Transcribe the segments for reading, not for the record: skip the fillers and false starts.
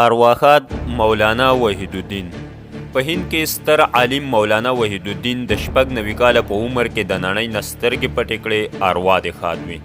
ارواښاد مولانا وحید الدین په هند کې ستر عالم مولانا وحید الدین د 96 کاله په عمر کې د نړۍ نه سترګې پټې کړې اروا د ښاد وي.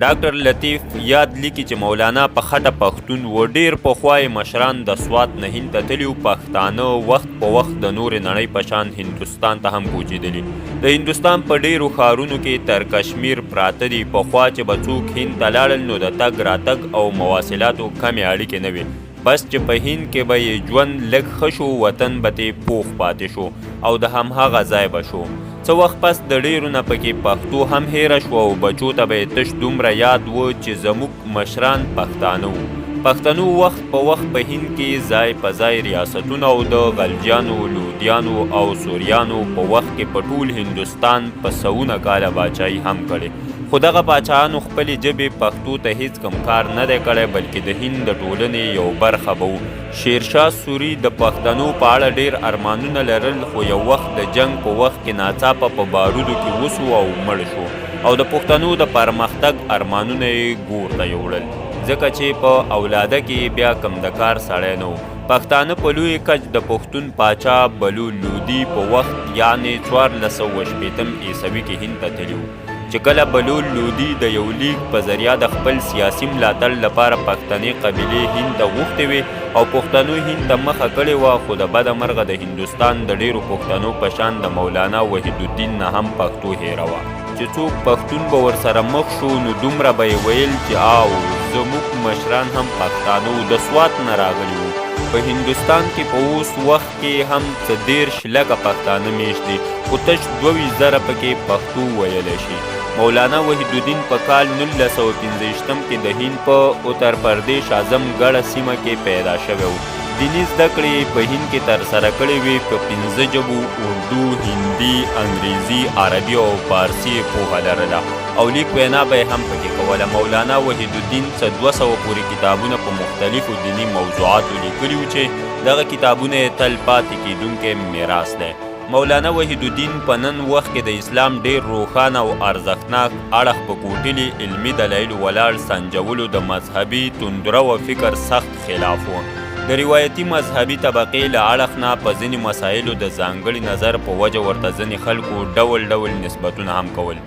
ډاکټر لطیف یاد لیکي چې مولانا په خټه پښتون و. ډېر پخوا یې مشران د سوات نه هند ته تللي وو. پښتانه وخت په وخت د نورې نړۍ په شان هندوستان ته هم کوچېدلي. د هندوستان په ډېرو ښارونو کې تر کشمیر پراته دي. پخوا چې به څوک هند ته لاړل نو د تګ راتګ او مواصلاتو کمې اړیکې نه وې. بس چې په هند کې به یې ژوند لږ ښه شو، وطن به ترې پوخ پاتې شو او د همهغه ځای به شو. څه وخت پس د ډېرو نه پکې پښتو هم هیره شوه او بچو ته به یې تش دومره یاد و چې زموږ مشران پښتانه وو. پښتنو وخت په وخت په هند کې ځای په ځای ریاستونه او د غلجیانو، لودیانو او سوریانو په وخت کې په ټول هندوستان په سوونه کاله باچایي هم کړې. خو دغه پاچاهانو خپلې ژبې پښتو ته هیڅ کم کار نه دی کړی، بلکې د هند د ټولنې یو برخه به و. شیرشاه سوري د پښتنو په اړه ډېر ارمانونه لرل، خو یو وخت د جنگ په وخت کې ناڅاپه په بارودو کې وسو او مړ شو او د پښتنو د پرمختګ ارمانونه یې ګور ته یوړل، ځکه چې په اولاده کې بیا کم د کار سړی نه و. پښتانه په لوی کچ د پښتون پاچا بلو لودي په وخت یعنې 1480 عیسوي کې هند ته تللي وو. چې کله بلول لودي د یو لیک په ذریعه د خپل سیاسي ملاتړ لپاره پښتني قبیلې هند ته غوښتې وې او پښتنو هند ته مخه کړې وه، خو د بده مرغه د هندوستان د ډېرو پښتنو په شان د مولانا وحید الدین نه هم پښتو هیره وه. چې څوک پښتون به ورسره مخ شو نو دومره به یې ویل چې آو زموږ مشران هم پښتانه وو، د سوات نه راغلي وو. په هندوستان کې په اوس وخت کې هم څه 13 لکه پښتانه میشت دي، خو تش 22,000 پکې پښتو ویلی شي. مولانا وحید الدین په کال 1915 کې د هند په اتر پردیش اعظم ګړه سیمه کې پیدا شوی و. دیني زده کړې په هند کې ترسره کړې وې. په 5 ژبو اردو، هندي، انګریزي، عربي او فارسي یې پوهه لرله او لیک وینا به یې هم پکې کوله. مولانا وحید الدین څه 200 پورې کتابونه په مختلفو دیني موضوعاتو لیکلي وو چې دغه کتابونه یې تل پاتې کیدونکی میراث دی. مولانا وحید الدین په نن وخت کې د اسلام ډېر روښانه او ارزښتناک اړخ په کوټلي علمي دلایلو ولاړ سنجولو د مذهبي توندره و فکر سخت خلاف و. د روایتي مذهبي طبقې له اړخ نه په ځینې مسایلو د ځانګړي نظر په وجه ورته ځینې خلکو ډول ډول نسبتونه هم کول.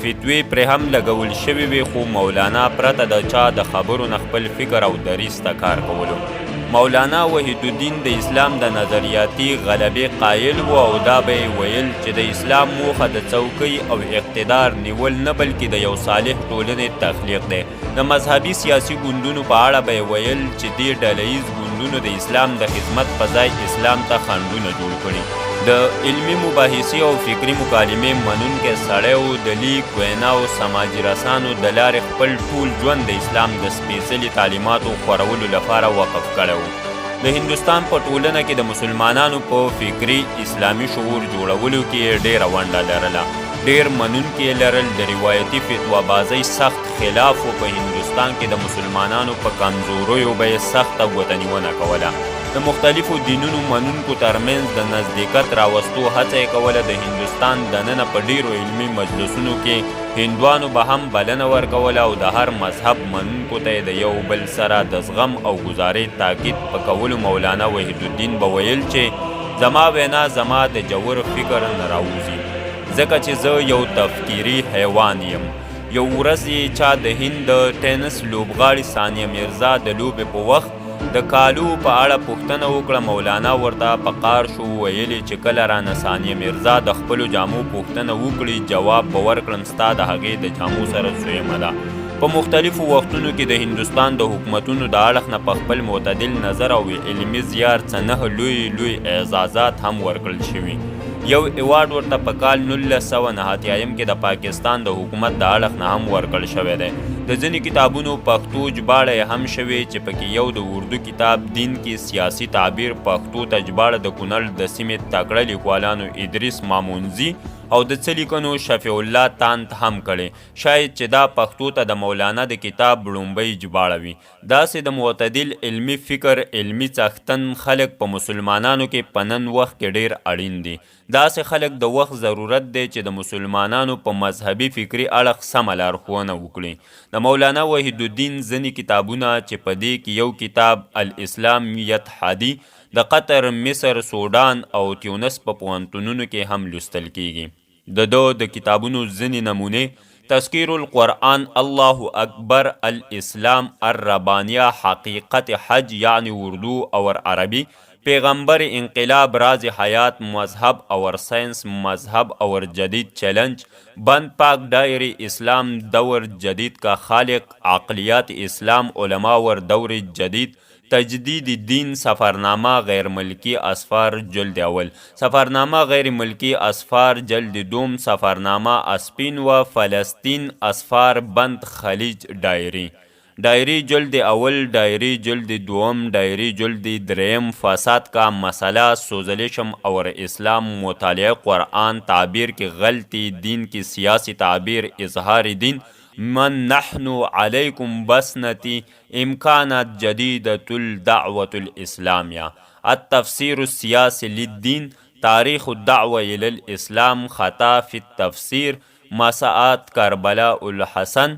فتوی پرې هم لګول شوي وي، خو مولانا پرته د چا د خبرو نه خپل فکر او دریځ ته کار کولو. مولانا وحید الدین د اسلام د نظریاتي غلبې قایل و او دا به یې ویل چې د اسلام موخه د څوکۍ او اقتدار نیول نه بلکې د یو صالح ټولنې تخلیق دی. د مذهبي سیاسي ګوندونو په اړه به یې ویل چې دې ډله ییز ګوندونو د اسلام د خدمت په ځای اسلام ته خنډونه جوړ کړي. د علمي مباحثې او فکري مکالمې منونکی سړی و. د لیک وینا او سماجي رسانو د لارې خپل ټول ژوند د اسلام د سپېڅلي تعلیماتو خورولو لپاره وقف کړی و. د هندوستان په ټولنه کې د مسلمانانو په فکري اسلامي شعور جوړولو کې ډېره ونډه لرله. ډېر منونکي یې لرل. د روایتي فتوا بازۍ سخت خلاف و. په هندوستان کې د مسلمانانو په کمزوریو به یې سخته ګوتنیونه کوله. د مختلفو دینونو منونکو ترمنځ د نزدېکت راوستو هڅه یې کوله. د هندوستان دننه په ډېرو علمي مجلسونو کې هندوانو به هم بلنه ورکوله او د هر مذهب منونکو ته یې د یو بل سره د زغم او ګزارۍ تاکید په کولو مولانا وحید الدین به ویل چې زما وینا زما د جوور فکر نه راوځي، ځکه چې زه یو تفکیري حیوان یم. یو ورځ یې چا د هند د ټینس لوبغاړي ثانیه میرزا د لوبې په وخت د کالو په اړه پوښتنه وکړه. مولانا ورته په قار شو، ویلې چې کله رانه ثانیه میرزا د خپلو جامو پوښتنه وکړي جواب به ورکړم ستا د هغې د جامو سره زویمه ده. په مختلفو وختونو کې د هندوستان د حکومتونو د اړخ نه په خپل معتدل نظر او علمي زیار څه 9 لوی اعزازات هم ورکړل شوي. یو ایوارډ ورته په کال 1989 کې د پاکستان د حکومت د اړخ نه هم ورکړل شوی دی. د ځینې کتابونو پښتو ژباړه یې هم شوې چې پکې یو د اردو کتاب دین کې سیاسي تعبیر پښتو ته ژباړه د کونړ د سیمې تکړه لیکوالانو ادریس مامونزي او د څه لیکنو شفیع الله تانت هم کړی شاید چې دا پښتو ته د مولانا د کتاب لومړی ژباړه وي داسې د معتدل علمي فکر علمي څښتن خلک په مسلمانانو کې په نن وخت کې ډیر اړین دي داسې خلک د وخت ضرورت دی چې د مسلمانانو په مذهبي فکري اړخ سمه لارښوونه وکړي د مولانا وحید الدین ځینې کتابونه چې په دې کې یو کتاب الاسلامیت حادي د قطر، مصر، سودان او تیونس په پوهنتونونو کې هم لوستل کیږي د کتابونو ځینې نمونې تذکیر القرآن، الله اکبر، الاسلام، الربانیه، حقیقت حج یعنی اردو اور عربی، پیغمبر انقلاب، راز حیات، مذهب اور سائنس، مذهب اور جدید چیلنج، بند پاک ڈائری اسلام دور جدید کا خالق، عقلیات اسلام علماء اور دور جدید، تجدید دین، سفرنامہ غیر ملکی اسفار جلد اول، سفرنامہ غیر ملکی اسفار جلد دوم، سفرنامہ اسپین و فلسطین اسفار بند خلیج ڈائری جلد اول، ڈائری جلد دوم، ڈائری جلد دریم، فساد کا مسئلہ، سوشلزم اور اسلام، مطالعہ قرآن، تعبیر کی غلطی، دین کی سیاسی تعبیر، اظہار دین، من نحن علیکم بسنتی، امکانات جدیدۃ الدعوۃ الاسلامیہ، التفسیر السیاسی للدین، تاریخ الدعوہ الی الاسلام، خطا فی التفسیر، مساعات کربلا الحسن،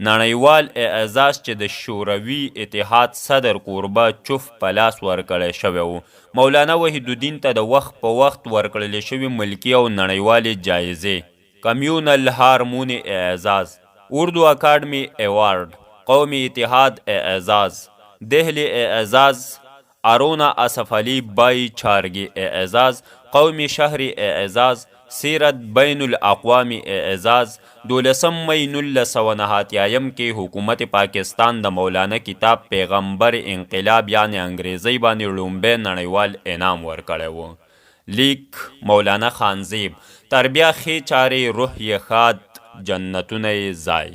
نړیوال اعزاز چې د شوروي اتحاد صدر کوربه چوف په لاس ورکړی شوی و مولانا وحید الدین ته د وخت په وخت ورکړل شوي ملکي او نړیوالې جایزې کمیونل هارمونی اعزاز، اردو اکاڈمی ایوارڈ، قومی اتحاد اعزاز، دہلی اعزاز، ارونا اسف علی بائی چارگی اعزاز، قومی شہری اعزاز، سیرت بین الاقوامی اعزاز، 12 مئی 1989 کې حکومت پاکستان د مولانا کتاب پیغمبر انقلاب یعنی انګریزی باندې لومبی نړیوال انعام ورکړی و. لیک مولانا خانزیب، تربیه ښې چارې روح یې ښاد، جنتونه یې ځای.